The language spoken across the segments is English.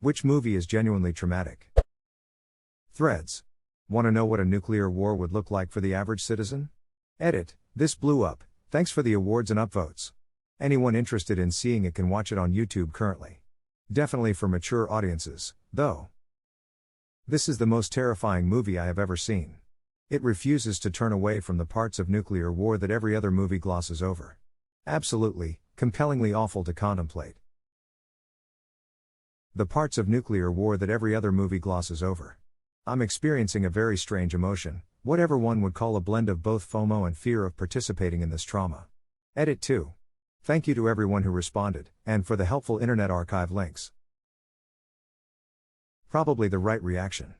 Which movie is genuinely traumatic? Threads. Want to know what a nuclear war would look like for the average citizen? Edit. This blew up. Thanks for the awards and upvotes. Anyone interested in seeing it can watch it on YouTube currently. Definitely for mature audiences, though. This is the most terrifying movie I have ever seen. It refuses to turn away from the parts of nuclear war that every other movie glosses over. Absolutely, compellingly awful to contemplate. The parts of nuclear war that every other movie glosses over. I'm experiencing a very strange emotion, whatever one would call a blend of both FOMO and fear of participating in this trauma. Edit 2. Thank you to everyone who responded, and for the helpful Internet Archive links. Probably the right reaction.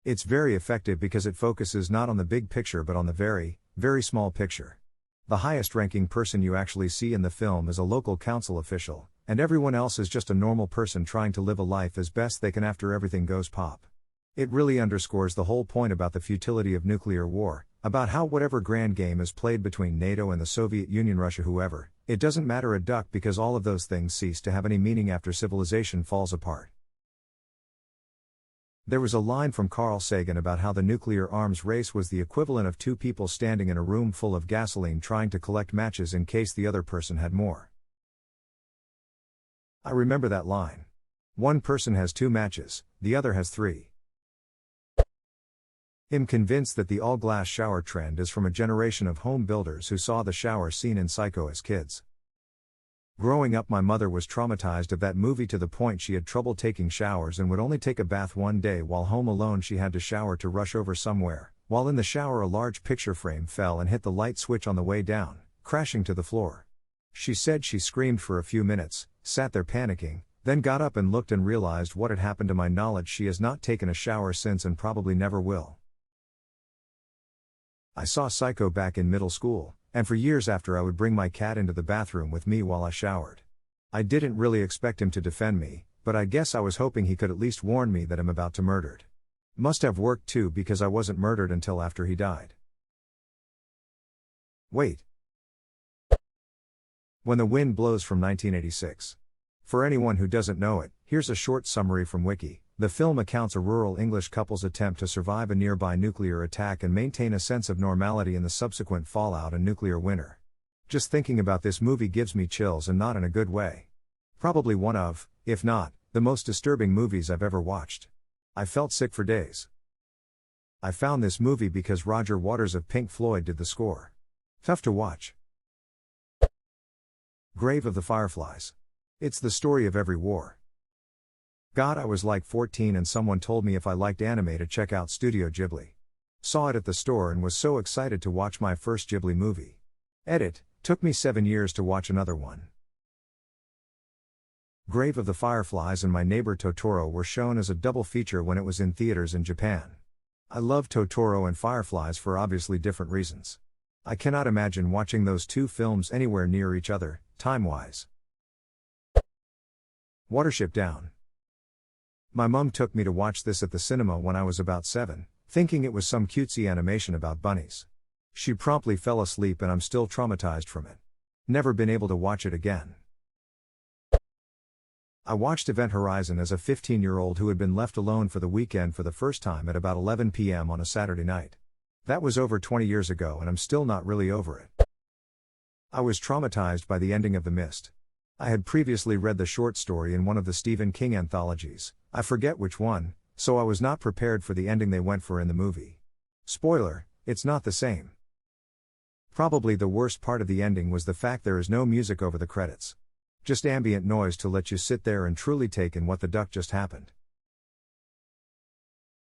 It's very effective because it focuses not on the big picture but on the very, very small picture. The highest ranking person you actually see in the film is a local council official, and everyone else is just a normal person trying to live a life as best they can after everything goes pop. It really underscores the whole point about the futility of nuclear war, about how whatever grand game is played between NATO and the Soviet Union, Russia, whoever, it doesn't matter a duck because all of those things cease to have any meaning after civilization falls apart. There was a line from Carl Sagan about how the nuclear arms race was the equivalent of two people standing in a room full of gasoline trying to collect matches in case the other person had more. I remember that line. One person has 2 matches, the other has 3. I'm convinced that the all-glass shower trend is from a generation of home builders who saw the shower scene in Psycho as kids. Growing up, my mother was traumatized of that movie to the point she had trouble taking showers and would only take a bath one day. While home alone, she had to shower to rush over somewhere. While in the shower, a large picture frame fell and hit the light switch on the way down, crashing to the floor. She said she screamed for a few minutes, sat there panicking, then got up and looked and realized what had happened. To my knowledge, she has not taken a shower since and probably never will. I saw Psycho back in middle school, and for years after I would bring my cat into the bathroom with me while I showered. I didn't really expect him to defend me, but I guess I was hoping he could at least warn me that I'm about to murdered. Must have worked too because I wasn't murdered until after he died. Wait. When the Wind Blows from 1986. For anyone who doesn't know it, here's a short summary from Wiki. The film accounts a rural English couple's attempt to survive a nearby nuclear attack and maintain a sense of normality in the subsequent fallout and nuclear winter. Just thinking about this movie gives me chills, and not in a good way. Probably one of, if not, the most disturbing movies I've ever watched. I felt sick for days. I found this movie because Roger Waters of Pink Floyd did the score. Tough to watch. Grave of the Fireflies. It's the story of every war. God, I was like 14 and someone told me if I liked anime to check out Studio Ghibli. Saw it at the store and was so excited to watch my first Ghibli movie. Edit, took me 7 years to watch another one. Grave of the Fireflies and My Neighbor Totoro were shown as a double feature when it was in theaters in Japan. I love Totoro and Fireflies for obviously different reasons. I cannot imagine watching those two films anywhere near each other, time-wise. Watership Down. My mum took me to watch this at the cinema when I was about 7, thinking it was some cutesy animation about bunnies. She promptly fell asleep and I'm still traumatized from it. Never been able to watch it again. I watched Event Horizon as a 15-year-old who had been left alone for the weekend for the first time at about 11 p.m. on a Saturday night. That was over 20 years ago and I'm still not really over it. I was traumatized by the ending of The Mist. I had previously read the short story in one of the Stephen King anthologies, I forget which one, so I was not prepared for the ending they went for in the movie. Spoiler, it's not the same. Probably the worst part of the ending was the fact there is no music over the credits. Just ambient noise to let you sit there and truly take in what the duck just happened.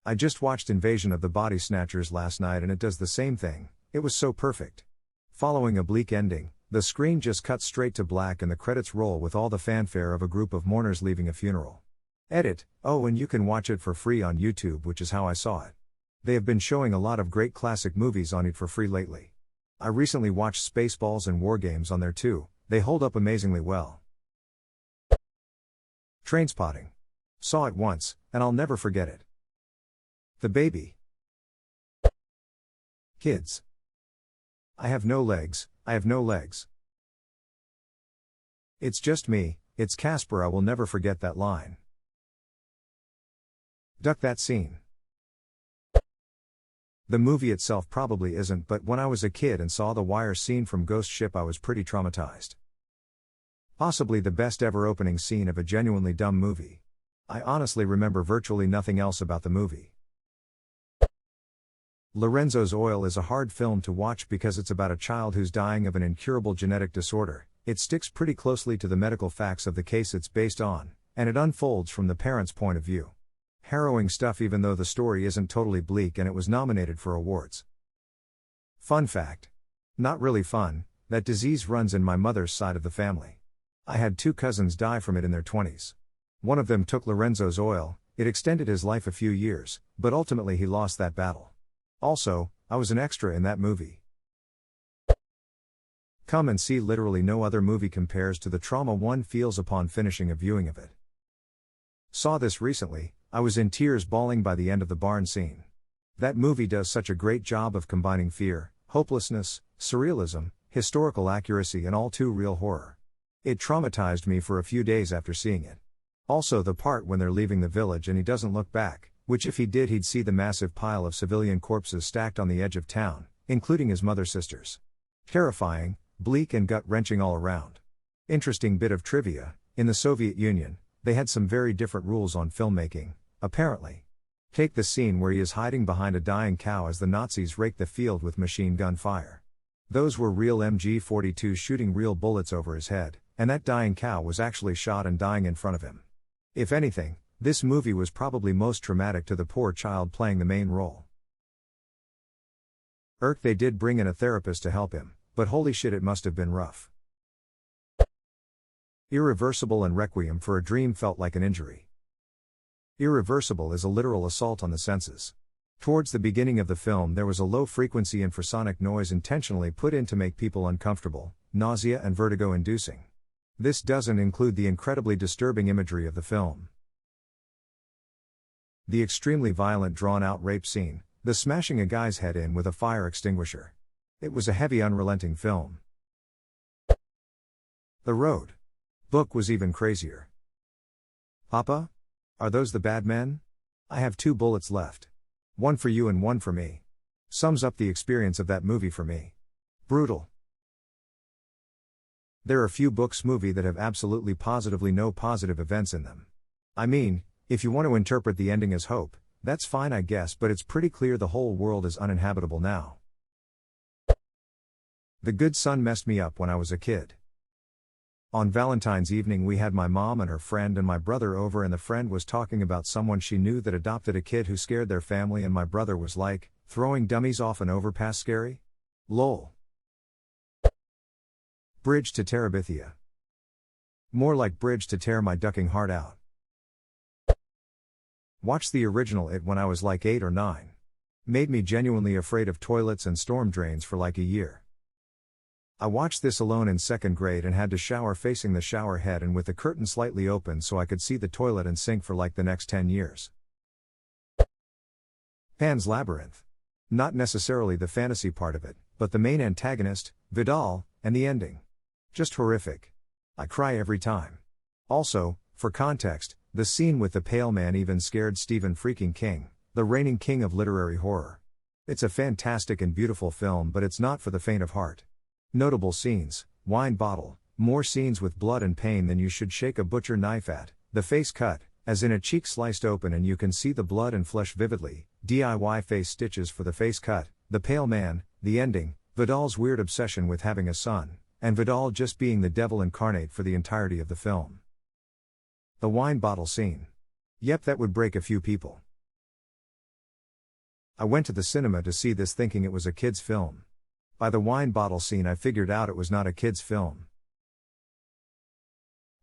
I just watched Invasion of the Body Snatchers last night and it does the same thing. It was so perfect. Following a bleak ending, the screen just cuts straight to black and the credits roll with all the fanfare of a group of mourners leaving a funeral. Edit, oh, and you can watch it for free on YouTube, which is how I saw it. They have been showing a lot of great classic movies on it for free lately. I recently watched Spaceballs and War Games on there too, they hold up amazingly well. Trainspotting. Saw it once, and I'll never forget it. The Baby. Kids. I have no legs, I have no legs. It's just me, it's Casper. I will never forget that line. Duck that scene. The movie itself probably isn't, but when I was a kid and saw the wire scene from Ghost Ship, I was pretty traumatized. Possibly the best ever opening scene of a genuinely dumb movie. I honestly remember virtually nothing else about the movie. Lorenzo's Oil is a hard film to watch because it's about a child who's dying of an incurable genetic disorder. It sticks pretty closely to the medical facts of the case it's based on, and it unfolds from the parents' point of view. Harrowing stuff even though the story isn't totally bleak, and it was nominated for awards. Fun fact. Not really fun, that disease runs in my mother's side of the family. I had 2 cousins die from it in their 20s. One of them took Lorenzo's Oil. It extended his life a few years, but ultimately he lost that battle. Also, I was an extra in that movie. Come and see, literally no other movie compares to the trauma one feels upon finishing a viewing of it. Saw this recently. I was in tears bawling by the end of the barn scene. That movie does such a great job of combining fear, hopelessness, surrealism, historical accuracy, and all too real horror. It traumatized me for a few days after seeing it. Also the part when they're leaving the village and he doesn't look back, which if he did he'd see the massive pile of civilian corpses stacked on the edge of town, including his mother's sisters. Terrifying, bleak, and gut-wrenching all around. Interesting bit of trivia, in the Soviet Union, they had some very different rules on filmmaking, apparently. Take the scene where he is hiding behind a dying cow as the Nazis rake the field with machine gun fire. Those were real MG-42s shooting real bullets over his head, and that dying cow was actually shot and dying in front of him. If anything, this movie was probably most traumatic to the poor child playing the main role. They did bring in a therapist to help him, but holy shit, it must have been rough. Irreversible and Requiem for a Dream felt like an injury. Irreversible is a literal assault on the senses. Towards the beginning of the film there was a low-frequency infrasonic noise intentionally put in to make people uncomfortable, nausea and vertigo-inducing. This doesn't include the incredibly disturbing imagery of the film. The extremely violent drawn-out rape scene, the smashing a guy's head in with a fire extinguisher. It was a heavy, unrelenting film. The Road book was even crazier. Papa? Are those the bad men? I have 2 bullets left. One for you and one for me. Sums up the experience of that movie for me. Brutal. There are few books movie that have absolutely positively no positive events in them. I mean, if you want to interpret the ending as hope, that's fine I guess, but it's pretty clear the whole world is uninhabitable now. The Good Son messed me up when I was a kid. On Valentine's evening we had my mom and her friend and my brother over, and the friend was talking about someone she knew that adopted a kid who scared their family, and my brother was like, throwing dummies off an overpass scary? Lol. Bridge to Terabithia. More like bridge to tear my ducking heart out. Watched the original It when I was like 8 or 9. Made me genuinely afraid of toilets and storm drains for like a year. I watched this alone in 2nd grade and had to shower facing the shower head and with the curtain slightly open so I could see the toilet and sink for like the next 10 years. Pan's Labyrinth. Not necessarily the fantasy part of it, but the main antagonist, Vidal, and the ending. Just horrific. I cry every time. Also, for context, the scene with the pale man even scared Stephen freaking King, the reigning king of literary horror. It's a fantastic and beautiful film, but it's not for the faint of heart. Notable scenes: wine bottle, more scenes with blood and pain than you should shake a butcher knife at, the face cut, as in a cheek sliced open and you can see the blood and flesh vividly, DIY face stitches for the face cut, the pale man, the ending, Vidal's weird obsession with having a son, and Vidal just being the devil incarnate for the entirety of the film. The wine bottle scene. Yep, that would break a few people. I went to the cinema to see this thinking it was a kid's film. By the wine bottle scene I figured out it was not a kid's film.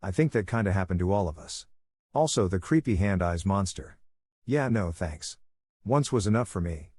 I think that kinda happened to all of us. Also the creepy hand eyes monster. Yeah, no thanks. Once was enough for me.